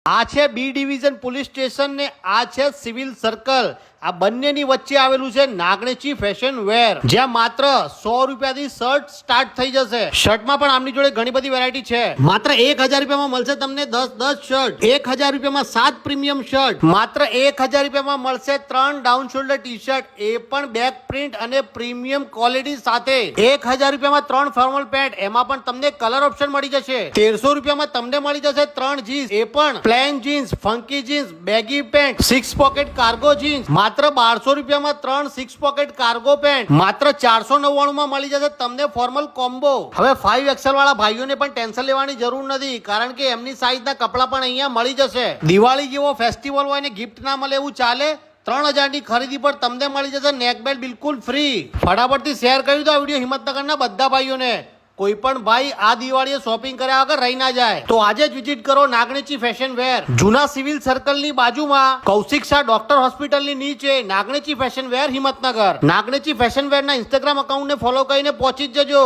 આ છે B division police station ને આ છે સિવિલ સર્કલ. આ બંનેની વચ્ચે આવેલું છે નાગણેચી ફેશન વેર, જ્યાં માત્ર 100 રૂપિયાથી શર્ટ સ્ટાર્ટ થઈ જશે. શર્ટમાં પણ આમની જોડે ઘણી બધી વેરાયટી છે. માત્ર 1000 રૂપિયામાં મળશે તમને 10 શર્ટ. 1000 રૂપિયામાં 7 પ્રીમિયમ શર્ટ. માત્ર 1000 રૂપિયામાં મળશે 3 ડાઉન શોલ્ડર ટી શર્ટ, એ પણ બેક પ્રિન્ટ અને પ્રીમિયમ ક્વોલિટી સાથે. 1000 રૂપિયામાં 3 ફોર્મલ પેન્ટ, એમાં પણ તમને કલર ઓપ્શન મળી જશે. 1300 રૂપિયામાં તમને મળી જશે 3 જીન્સ, એ પણ plane jeans, funky jeans, baggy pant, 6 pocket cargo jeans. માત્ર 1200 રૂપિયામાં 3 6 પોકેટ કાર્ગો પેન્ટ. માત્ર 499 માં મળી જશે તમને ફોર્મલ કોમ્બો. હવે 5XL વાળા ભાઈઓને પણ ટેન્શન લેવાની જરૂર નથી, કારણ કે એમની સાઈઝના કપડા પણ અહીંયા મળી જશે. દિવાળી જેવો ફેસ્ટિવલ હોય ને ગિફ્ટ ના મળે એવું ચાલે. 3000 ની ખરીદી પર તમને મળી જશે નેક બેલ્ટ બિલકુલ ફ્રી. ફટાફટથી શેર કરી દો આ વિડીયો હિંમતનગરના બધા ભાઈઓને. કોઈ પણ ભાઈ આ દિવાળીએ શોપિંગ કર્યા વગર રહી ના જાય. તો આજે જ વિઝિટ કરો નાગણેચી ફેશન વેર, જૂના સિવિલ સર્કલ ની બાજુમાં, કૌશિક શાહ ડોક્ટર હોસ્પિટલ ની નીચે, Nagnechi fashion wear Himmatnagar. Nagnechi fashion wear ના ઇન્સ્ટાગ્રામ અકાઉન્ટ ને ફોલો કરીને પહોંચી જ જજો.